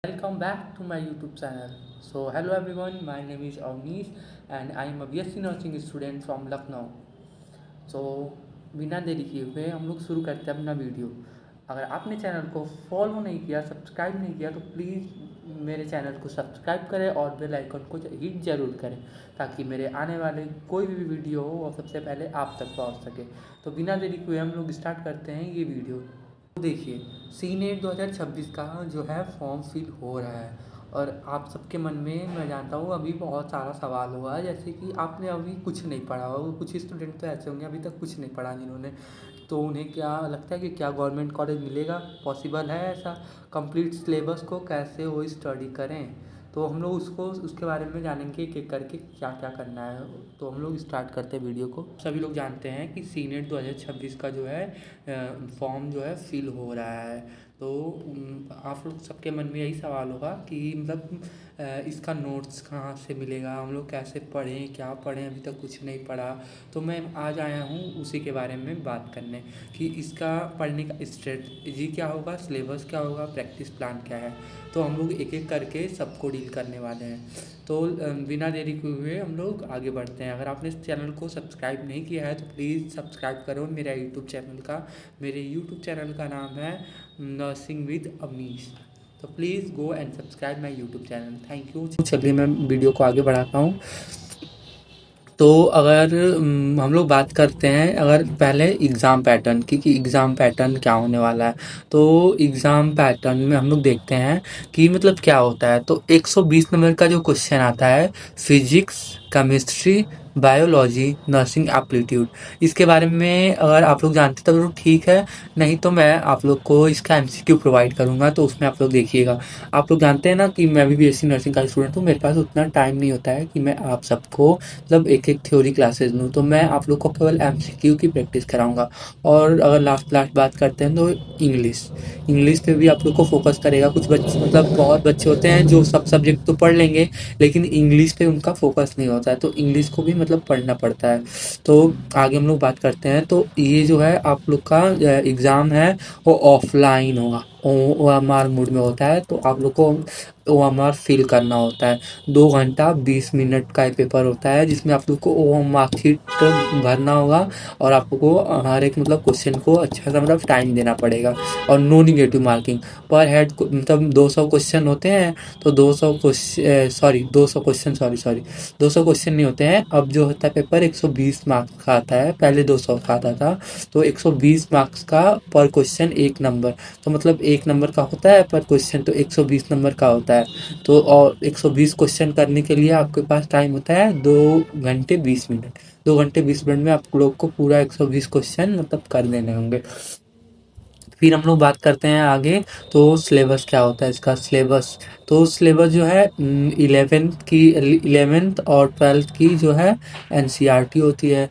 Welcome back to my YouTube channel. So hello everyone, my name is Avnish and I am a BSc nursing student from Lucknow. So बिना देरी किए हुए हम लोग शुरू करते हैं अपना वीडियो। अगर आपने चैनल को फॉलो नहीं किया, सब्सक्राइब नहीं किया तो प्लीज़ मेरे चैनल को सब्सक्राइब करें और बेल आइकन को हिट ज़रूर करें ताकि मेरे आने वाले कोई भी वीडियो हो वो सबसे पहले आप तक पहुंच सके। तो बिना देरी किए हम लोग स्टार्ट करते हैं ये वीडियो। देखिए, सी नेट 2026 का जो है फॉर्म फिल हो रहा है और आप सबके मन में मैं जानता हूँ अभी बहुत सारा सवाल हुआ है, जैसे कि आपने अभी कुछ नहीं पढ़ा होगा। कुछ स्टूडेंट तो ऐसे होंगे अभी तक कुछ नहीं पढ़ा जिन्होंने, तो उन्हें क्या लगता है कि क्या गवर्नमेंट कॉलेज मिलेगा, पॉसिबल है ऐसा? कंप्लीट सिलेबस को कैसे वो स्टडी करें, तो हम लोग उसके बारे में जानेंगे एक एक करके क्या क्या करना है। तो हम लोग स्टार्ट करते हैं वीडियो को। सभी लोग जानते हैं कि सी नेट 2026 का जो है फॉर्म जो है फिल हो रहा है। तो आप लोग सबके मन में यही सवाल होगा कि मतलब इसका नोट्स कहाँ से मिलेगा, हम लोग कैसे पढ़ें, क्या पढ़ें, अभी तक कुछ नहीं पढ़ा। तो मैं आज आया हूँ उसी के बारे में बात करने कि इसका पढ़ने का स्ट्रेटजी क्या होगा, सिलेबस क्या होगा, प्रैक्टिस प्लान क्या है। तो हम लोग एक एक करके सबको डील करने वाले हैं। तो बिना देरी किए हुए हम लोग आगे बढ़ते हैं। अगर आपने इस चैनल को सब्सक्राइब नहीं किया है तो प्लीज़ सब्सक्राइब करो मेरा यूट्यूब चैनल का। मेरे यूट्यूब चैनल का नाम है नर्सिंग विद अवनीश। तो please go and subscribe my YouTube channel. Thank you. चलिए मैं वीडियो को आगे बढ़ाता हूँ। तो अगर हम लोग बात करते हैं अगर पहले एग्ज़ाम पैटर्न की कि एग्ज़ाम पैटर्न क्या होने वाला है, तो एग्ज़ाम पैटर्न में हम लोग देखते हैं कि मतलब क्या होता है। तो 120 नंबर का जो क्वेश्चन आता है physics, chemistry, biology, nursing aptitude, इसके बारे में अगर आप लोग जानते तो लोग ठीक है, नहीं तो मैं आप लोग को इसका एमसीक्यू प्रोवाइड करूँगा, तो उसमें आप लोग देखिएगा। आप लोग जानते हैं ना कि मैं भी बीएससी नर्सिंग का स्टूडेंट हूँ, मेरे पास उतना टाइम नहीं होता है कि मैं आप सबको मतलब एक एक थ्योरी क्लासेस लूँ, तो मैं आप लोग को केवल एमसीक्यू की प्रैक्टिस कराऊंगा। और अगर लास्ट बात करते हैं तो इंग्लिश पे भी आप लोग को फोकस करेगा। कुछ बच्चे मतलब बहुत बच्चे होते हैं जो सब सब्जेक्ट तो पढ़ लेंगे लेकिन इंग्लिश पे उनका फोकस नहीं होता है, तो इंग्लिश को भी मतलब पढ़ना पड़ता है। तो आगे हम लोग बात करते हैं। तो ये जो है आप लोग का एग्ज़ाम है वो ऑफलाइन होगा, OMR मोड में होता है। तो आप लोग को OMR फिल करना होता है। 2 घंटा 20 मिनट का पेपर होता है जिसमें आप लोग को मार्कशीट भरना होगा और आपको हर एक मतलब क्वेश्चन को अच्छा सा मतलब टाइम देना पड़ेगा। और नो निगेटिव मार्किंग पर हेड मतलब 200 क्वेश्चन होते हैं। तो 200 question sorry 200 question sorry 200 question नहीं होते हैं। अब जो होता है पेपर 120 मार्क्स का आता है, पहले 200 का आता था। तो 120 मार्क्स का पर क्वेश्चन 1 नंबर, तो मतलब 1 नंबर का होता है पर क्वेश्चन, तो 120 नंबर का होता है। तो और 120 क्वेश्चन करने के लिए आपके पास टाइम होता है 2 घंटे 20 मिनट। 2 घंटे 20 मिनट में आप लोग को पूरा 120 क्वेश्चन मतलब कर देने होंगे। फिर हम लोग बात करते हैं आगे। तो सिलेबस क्या होता है इसका सिलेबस। तो सिलेबस जो है 11th और 12th की जो है एनसीईआरटी होती है।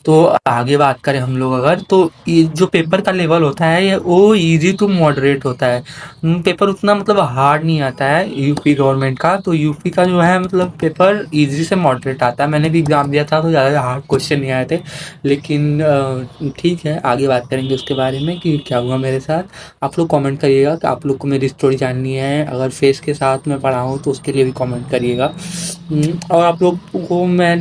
तो आगे बात करें हम लोग अगर, तो ये जो पेपर का लेवल होता है ये वो इजी टू मॉडरेट होता है। पेपर उतना मतलब हार्ड नहीं आता है यूपी गवर्नमेंट का। तो यूपी का जो है मतलब पेपर इजी से मॉडरेट आता है। मैंने भी एग्जाम दिया था तो ज़्यादा हार्ड क्वेश्चन नहीं आए थे, लेकिन ठीक है आगे बात करेंगे उसके बारे में कि क्या हुआ मेरे साथ। आप लोग कमेंट करिएगा कि आप लोग को मेरी स्टोरी जाननी है। अगर फेस के साथ मैं पढ़ा हूँ तो उसके लिए भी कमेंट करिएगा। और आप लोग को मैं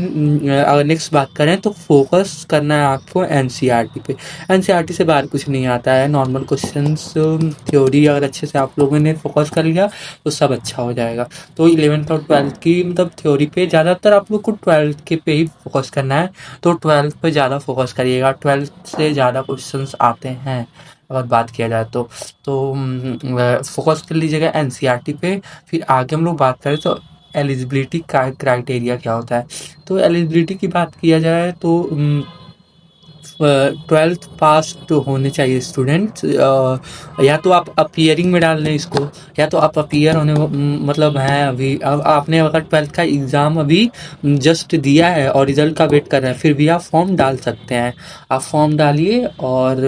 अगर नेक्स्ट बात करें तो फोकस करना है आपको एनसीईआरटी पे। एनसीईआरटी से बाहर कुछ नहीं आता है। नॉर्मल क्वेश्चंस थ्योरी अगर अच्छे से आप लोगों ने फोकस कर लिया तो सब अच्छा हो जाएगा। तो 11th और 12th की मतलब थ्योरी पे ज़्यादातर आप लोग को 12th के पे ही फोकस करना है। तो 12th पे ज़्यादा फोकस करिएगा, 12th से ज़्यादा क्वेश्चंस आते हैं अगर बात किया जाए तो। फोकस कर लीजिएगा एनसीईआरटी पे। फिर आगे हम लोग बात करें तो एलिजिबिलिटी क्राइटेरिया क्या होता है। तो एलिजिबिलिटी की बात किया जाए तो 12th पास तो होने चाहिए स्टूडेंट। या तो आप अपीयरिंग में डाल लें इसको, या तो आप अपीयर होने मतलब हैं अभी। अब आपने अगर 12th का एग्ज़ाम अभी जस्ट दिया है और रिजल्ट का वेट कर रहे हैं फिर भी आप फॉर्म डाल सकते हैं। आप फॉर्म डालिए और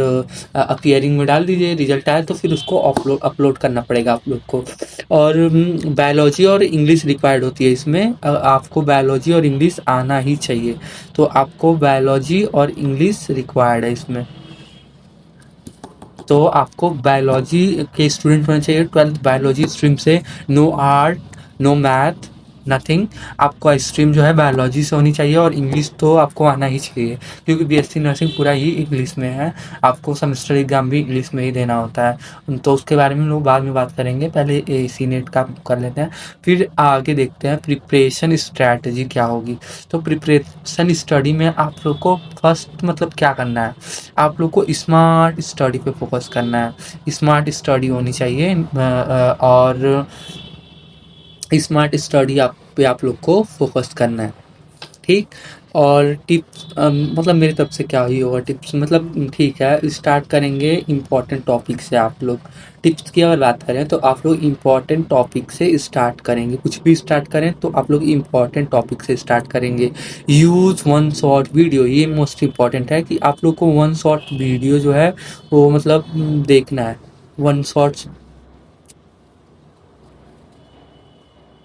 अपीयरिंग में डाल दीजिए। रिजल्ट आए तो फिर उसको अपलोड करना पड़ेगा आप लोग को। और बायोलॉजी और इंग्लिश रिक्वायर्ड होती है इसमें। आपको बायोलॉजी और इंग्लिश आना ही चाहिए। तो आपको बायोलॉजी और इंग्लिश रिक्वायर्ड है इसमें। तो आपको बायोलॉजी के स्टूडेंट होने चाहिए 12th बायोलॉजी स्ट्रीम से, no art, no math, nothing. आपको स्ट्रीम जो है बायोलॉजी से होनी चाहिए और इंग्लिश तो आपको आना ही चाहिए, क्योंकि बीएससी नर्सिंग पूरा ही इंग्लिश में है। आपको सेमेस्टर एग्जाम भी इंग्लिश में ही देना होता है। तो उसके बारे में लोग बाद में बात करेंगे, पहले एसी नेट का कर लेते हैं, फिर आगे देखते हैं प्रिपरेशन स्ट्रैटेजी क्या होगी। तो प्रिपरेशन स्टडी में आप लोग को फर्स्ट मतलब क्या करना है, आप लोग को स्मार्ट स्टडी पे फोकस करना है। स्मार्ट स्टडी होनी चाहिए और स्मार्ट स्टडी आप लोग को फोकस करना है, ठीक। और टिप्स मतलब मेरी तरफ से क्या ही होगा टिप्स, मतलब ठीक है, स्टार्ट करेंगे इम्पॉर्टेंट टॉपिक से। आप लोग टिप्स की अगर बात करें तो आप लोग इम्पॉर्टेंट टॉपिक से स्टार्ट करेंगे। कुछ भी स्टार्ट करें तो आप लोग इम्पॉर्टेंट टॉपिक से स्टार्ट करेंगे। यूज वन शॉर्ट वीडियो, ये मोस्ट इम्पॉर्टेंट है कि आप लोग को वन शॉर्ट वीडियो जो है वो मतलब देखना है। One short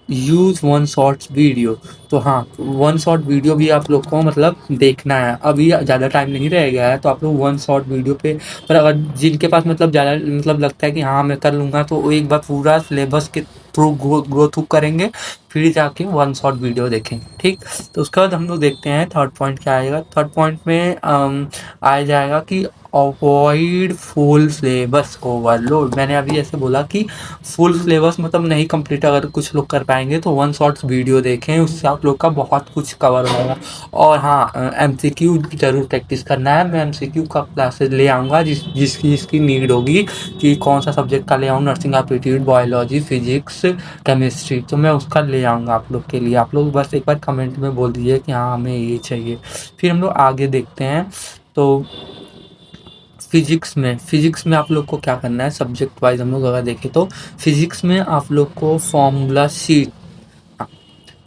use one shorts video, तो हाँ, वन शॉर्ट वीडियो भी आप लोग को मतलब देखना है। अभी ज़्यादा टाइम नहीं रह गया है, तो आप लोग वन शॉर्ट वीडियो पे, पर अगर जिनके पास मतलब ज़्यादा मतलब लगता है कि हाँ मैं कर लूँगा, तो वो एक बार पूरा सिलेबस के थ्रू ग्रो थ्रू करेंगे, फिर जाके वन शॉर्ट वीडियो देखेंगे, ठीक। तो उसके बाद हम लोग देखते हैं थर्ड पॉइंट क्या आएगा। थर्ड पॉइंट में आ जाएगा कि अवॉइड फुल सिलेबस ओवरलोड। मैंने अभी ऐसे बोला कि फुल सिलेबस मतलब नहीं कंप्लीट अगर कुछ लोग कर पाएंगे, तो वन शॉट्स वीडियो देखें, उससे आप लोग का बहुत कुछ कवर होगा। और हाँ, एमसीक्यू जरूर प्रैक्टिस करना है। मैं एमसीक्यू का क्लासेस ले आऊँगा जिसकी नीड होगी कि कौन सा सब्जेक्ट का ले आऊँ, nursing aptitude, biology, physics, chemistry, तो मैं उसका ले आऊँगा आप लोग के लिए। आप लोग बस एक बार कमेंट में बोल दीजिए कि हाँ हमें ये चाहिए। फिर हम लोग आगे देखते हैं। तो फिजिक्स में आप लोग को क्या करना है, सब्जेक्ट वाइज हम लोग अगर देखें तो फिजिक्स में आप लोग को फॉर्मूला शीट,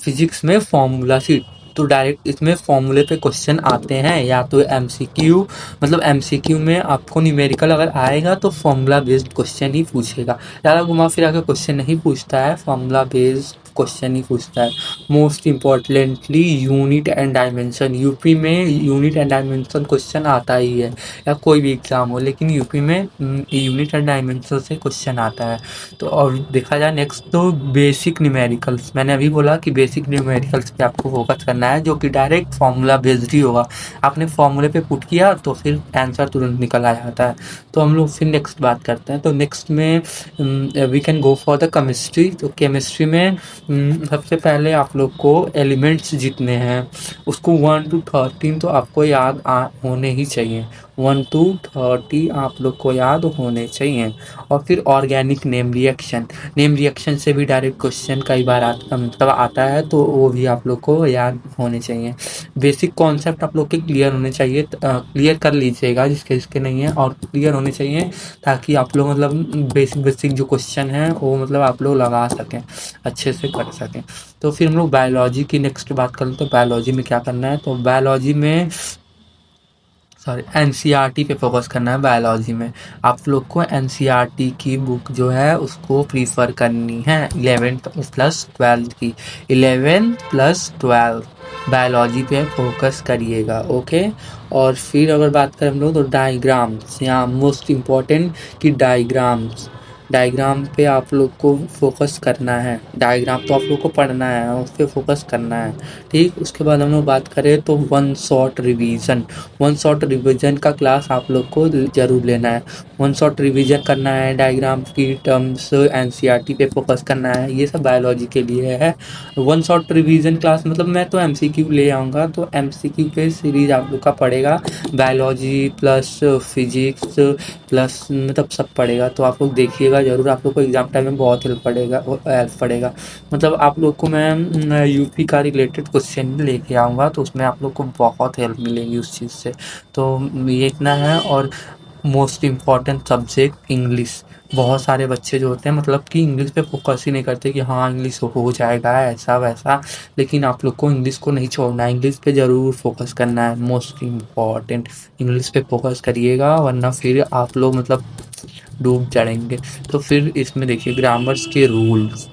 फिजिक्स में फॉर्मूला शीट, तो डायरेक्ट इसमें फॉर्मूले पे क्वेश्चन आते हैं, या तो एमसीक्यू, मतलब एमसीक्यू में आपको न्यूमेरिकल अगर आएगा तो फॉर्मूला बेस्ड क्वेश्चन ही पूछेगा। ज़्यादा घुमा फिरा के क्वेश्चन नहीं पूछता है, फॉर्मूला बेस्ड क्वेश्चन ही पूछता है। Most importantly unit and dimension, UP में यूनिट एंड डायमेंशन क्वेश्चन आता ही है, या कोई भी एग्जाम हो, लेकिन यूपी में यूनिट एंड डायमेंशन से क्वेश्चन आता है। तो और देखा जाए नेक्स्ट, तो बेसिक न्यूमेरिकल्स, मैंने अभी बोला कि बेसिक न्यूमेरिकल्स पे आपको फोकस करना है, जो कि डायरेक्ट फॉर्मूला बेस्ड ही होगा। आपने फॉर्मूले पे पुट किया तो फिर आंसर तुरंत निकल आ जाता है। तो हम लोग फिर नेक्स्ट बात करते हैं। तो नेक्स्ट में we can go for the chemistry. तो केमिस्ट्री में सबसे पहले आप लोग को एलिमेंट्स जितने हैं उसको 1 to 13 तो आपको याद होने ही चाहिए। 1 to 30 आप लोग को याद होने चाहिए। और फिर ऑर्गेनिक नेम रिएक्शन से भी डायरेक्ट क्वेश्चन कई बार मतलब आता है, तो वो भी आप लोग को याद होने चाहिए। बेसिक कॉन्सेप्ट आप लोग के क्लियर होने चाहिए, क्लियर कर लीजिएगा जिसके नहीं है, और क्लियर होने चाहिए ताकि आप लोग मतलब बेसिक जो क्वेश्चन है वो मतलब आप लोग लगा सकें, अच्छे से कर सकें। तो फिर हम लोग बायोलॉजी की नेक्स्ट बात करें। तो बायोलॉजी में क्या करना है, तो बायोलॉजी में एनसीईआरटी पे फोकस करना है। बायोलॉजी में आप लोग को एनसीईआरटी की बुक जो है उसको प्रीफर करनी है, 11th+12 की, 11th+12 बायोलॉजी पे फोकस करिएगा, ओके। और फिर अगर बात करें हम लोग तो डायग्राम्स, यहाँ मोस्ट इम्पॉर्टेंट कि डायग्राम्स, डायग्राम पे आप लोग को फोकस करना है। डायग्राम तो आप लोग को पढ़ना है, उस पर फोकस करना है, ठीक। उसके बाद हम लोग बात करें तो वन शॉट रिवीजन का क्लास आप लोग को जरूर लेना है। वन शॉट रिवीजन करना है, डायग्राम की टर्म्स एनसीईआरटी पे फोकस करना है, ये सब बायोलॉजी के लिए है। वन शॉट रिवीजन क्लास मतलब मैं तो एमसीक्यू ले आऊँगा, तो एमसीक्यू पे सीरीज आप लोग का पड़ेगा, बायोलॉजी प्लस फिजिक्स प्लस मतलब सब पड़ेगा। तो आप लोग देखिएगा ज़रूर, आप लोग को एग्जाम टाइम में बहुत हेल्प पड़ेगा। मतलब आप लोग को मैं यूपी का रिलेटेड क्वेश्चन भी लेके आऊँगा, तो उसमें आप लोग को बहुत हेल्प मिलेगी उस चीज़ से। तो ये इतना है। और मोस्ट इम्पॉर्टेंट सब्जेक्ट इंग्लिश, बहुत सारे बच्चे जो होते हैं मतलब कि इंग्लिश पे फोकस ही नहीं करते कि हाँ इंग्लिश हो जाएगा ऐसा वैसा, लेकिन आप लोग को इंग्लिश को नहीं छोड़ना है, इंग्लिश पे ज़रूर फोकस करना है। मोस्ट इम्पॉर्टेंट इंग्लिश पे फोकस करिएगा, वरना फिर आप लोग मतलब डूब जाएंगे। तो फिर इसमें देखिए ग्रामर्स के रूल्स,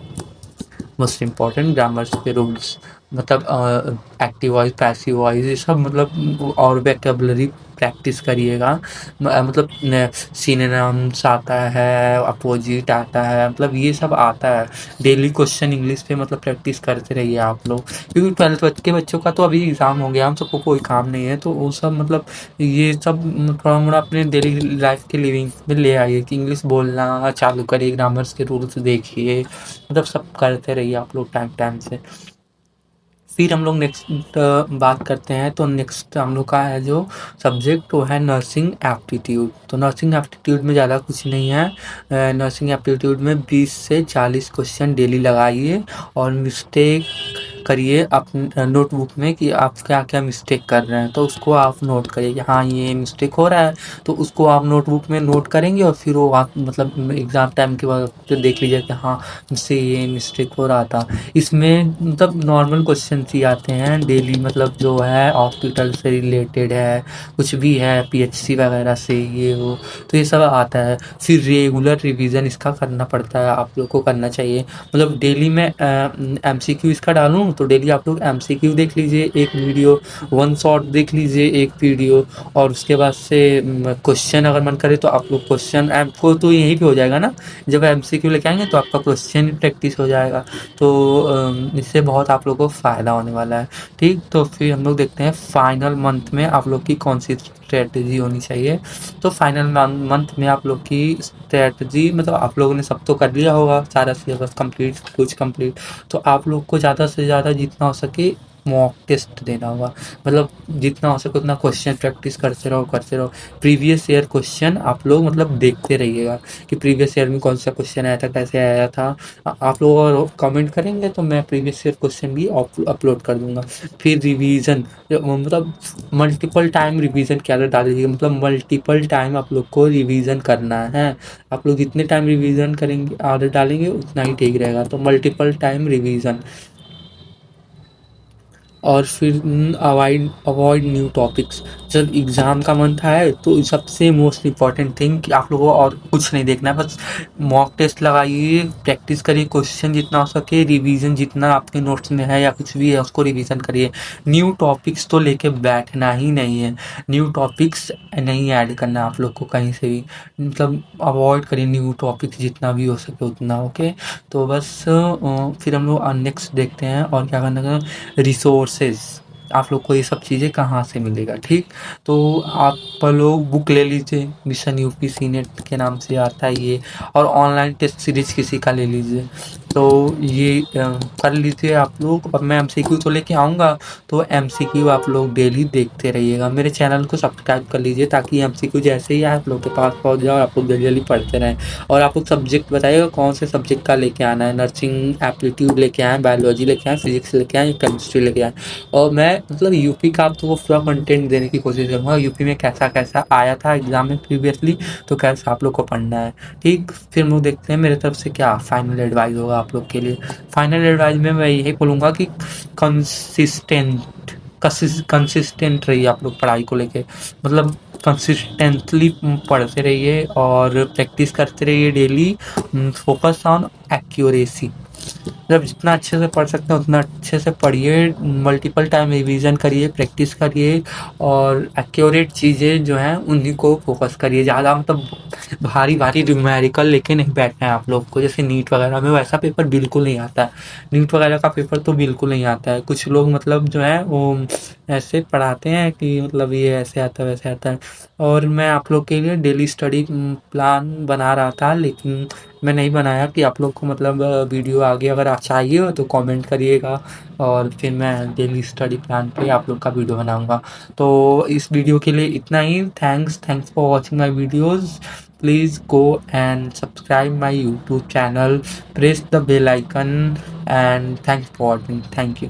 मोस्ट इम्पॉर्टेंट ग्रामर्स के रूल्स, मतलब एक्टिव वॉइस, पैसिव वॉइस, ये सब मतलब और वोकैबुलरी प्रैक्टिस करिएगा। मतलब सिनोनिम्स आता है, अपोजिट आता है, मतलब ये सब आता है। डेली क्वेश्चन इंग्लिश पे मतलब प्रैक्टिस करते रहिए आप लोग, क्योंकि 12th के बच्चों का तो अभी एग्ज़ाम हो गया, हम सबको कोई काम नहीं है, तो वो सब मतलब ये सब थोड़ा मोड़ा अपने डेली लाइफ के लिविंग में ले आइए कि इंग्लिश बोलना चालू करिए, ग्रामर्स के रूल्स देखिए, मतलब सब करते रहिए आप लोग टाइम टाइम से। फिर हम लोग नेक्स्ट बात करते हैं, तो नेक्स्ट हम लोग का है जो सब्जेक्ट, वो है नर्सिंग एप्टीट्यूड। तो नर्सिंग एप्टीट्यूड में ज़्यादा कुछ नहीं है। नर्सिंग एप्टीट्यूड में 20 से 40 क्वेश्चन डेली लगाइए और मिस्टेक करिए अपने नोटबुक में कि आप क्या क्या मिस्टेक कर रहे हैं, तो उसको आप नोट करिए कि हाँ ये मिस्टेक हो रहा है, तो उसको आप नोटबुक में नोट करेंगे और फिर वो आप मतलब एग्ज़ाम टाइम के बाद फिर देख लीजिए कि हाँ मुझसे ये मिस्टेक हो रहा था। इसमें मतलब नॉर्मल क्वेश्चन ही आते हैं डेली, मतलब जो है हॉस्पिटल से रिलेटेड है, कुछ भी है, पीएचसी वगैरह से ये वो, तो ये सब आता है। फिर रेगुलर रिवीजन इसका करना पड़ता है, आप लोग को करना चाहिए। मतलब डेली मैं एमसीक्यू इसका डालूँ तो डेली आप लोग एमसीक्यू देख लीजिए एक वीडियो, वन शॉट देख लीजिए एक वीडियो, और उसके बाद से क्वेश्चन अगर मन करे तो आप लोग क्वेश्चन आपको तो यहीं पे हो जाएगा ना, जब एमसीक्यू लेके आएंगे तो आपका क्वेश्चन प्रैक्टिस हो जाएगा, तो इससे बहुत आप लोग को फ़ायदा होने वाला है। ठीक, तो फिर हम लोग देखते हैं फाइनल मंथ में आप लोग की कौन सी स्ट्रेटजी होनी चाहिए। तो फाइनल मंथ में आप लोग की स्ट्रेटजी, मतलब आप लोगों ने सब तो कर लिया होगा, सारा सिलेबस कंप्लीट, कुछ कंप्लीट, तो आप लोग को ज़्यादा से ज़्यादा जितना हो सके मॉक टेस्ट देना होगा। मतलब जितना हो सके उतना क्वेश्चन प्रैक्टिस करते रहो। प्रीवियस ईयर क्वेश्चन आप लोग मतलब देखते रहिएगा कि प्रीवियस ईयर में कौन सा क्वेश्चन आया था, कैसे आया था। आप लोग अगर कमेंट करेंगे तो मैं प्रीवियस ईयर क्वेश्चन भी अपलोड कर दूंगा। फिर रिवीजन, मतलब मल्टीपल टाइम रिवीजन क्या डालिएगा, मतलब मल्टीपल टाइम आप लोग को रिवीजन करना है। आप लोग जितने टाइम रिवीजन करेंगे आदत डालेंगे उतना ही ठीक रहेगा, तो मल्टीपल टाइम रिवीजन। और फिर अवॉइड अवॉइड न्यू टॉपिक्स। जब एग्ज़ाम का मंथ है तो सबसे मोस्ट इम्पॉर्टेंट थिंग कि आप लोगों को और कुछ नहीं देखना है, बस मॉक टेस्ट लगाइए, प्रैक्टिस करिए, क्वेश्चन जितना हो सके, रिवीजन जितना आपके नोट्स में है या कुछ भी है उसको रिवीजन करिए। न्यू टॉपिक्स तो लेके बैठना ही नहीं है, न्यू टॉपिक्स नहीं ऐड करना आप लोग को कहीं से भी, मतलब अवॉइड करिए न्यू टॉपिक्स जितना भी हो सके उतना। ओके, तो बस फिर हम लोग नेक्स्ट देखते हैं और क्या करना है। रिसोर्सेज, आप लोग को ये सब चीज़ें कहाँ से मिलेगा। ठीक, तो आप लोग बुक ले लीजिए, मिशन यूपी सी नेट के नाम से आता है ये, और ऑनलाइन टेस्ट सीरीज किसी का ले लीजिए, तो ये कर लीजिए आप लोग। और मैं एमसीक्यू तो लेके आऊँगा, तो एमसीक्यू आप लोग डेली देखते रहिएगा। मेरे चैनल को सब्सक्राइब कर लीजिए ताकि एमसीक्यू जैसे ही आप लोग के पास पहुँच जाए और आप लोग जल्दी जल्दी पढ़ते रहें। और आप लोग सब्जेक्ट बताइएगा कौन से सब्जेक्ट का लेके आना है, नर्सिंग एप्टीट्यूड लेके आएँ, बायोलॉजी लेके आएँ, फिजिक्स लेके आएँ, केमिस्ट्री लेके आएँ। और मैं मतलब यूपी का आप लोगों को पूरा कंटेंट देने की कोशिश करूँगा, यूपी में कैसा कैसा आया था एग्जाम में प्रीवियसली, तो कैसा आप लोग को पढ़ना है। ठीक, फिर हम लोग देखते हैं मेरे तरफ से क्या फाइनल एडवाइस होगा आप लोग के लिए। फाइनल एडवाइस में मैं यही बोलूँगा कि कंसिस्टेंट रहिए आप लोग पढ़ाई को लेके, मतलब कंसिस्टेंटली पढ़ते रहिए और प्रैक्टिस करते रहिए डेली। फोकस ऑन एक्यूरेसी, जब जितना अच्छे से पढ़ सकते हैं उतना अच्छे से पढ़िए, मल्टीपल टाइम रिवीजन करिए, प्रैक्टिस करिए, और एक्यूरेट चीज़ें जो हैं उन्हीं को फोकस करिए। ज़्यादा मतलब भारी भारी न्यूमेरिकल लेके नहीं बैठना है आप लोग को, जैसे नीट वगैरह में वैसा पेपर बिल्कुल नहीं आता है। नीट वगैरह का पेपर तो बिल्कुल नहीं आता है, कुछ लोग मतलब जो है वो ऐसे पढ़ाते हैं कि मतलब ये ऐसे आता है वैसे आता है। और मैं आप लोग के लिए डेली स्टडी प्लान बना रहा था, लेकिन मैं नहीं बनाया कि आप लोग को मतलब वीडियो आगे अगर आप चाहिए हो तो कमेंट करिएगा, और फिर मैं डेली स्टडी प्लान पे आप लोग का वीडियो बनाऊंगा। तो इस वीडियो के लिए इतना ही। Thanks for watching my videos. Please go and subscribe my YouTube channel, press the bell icon, and thanks for watching. Thank you.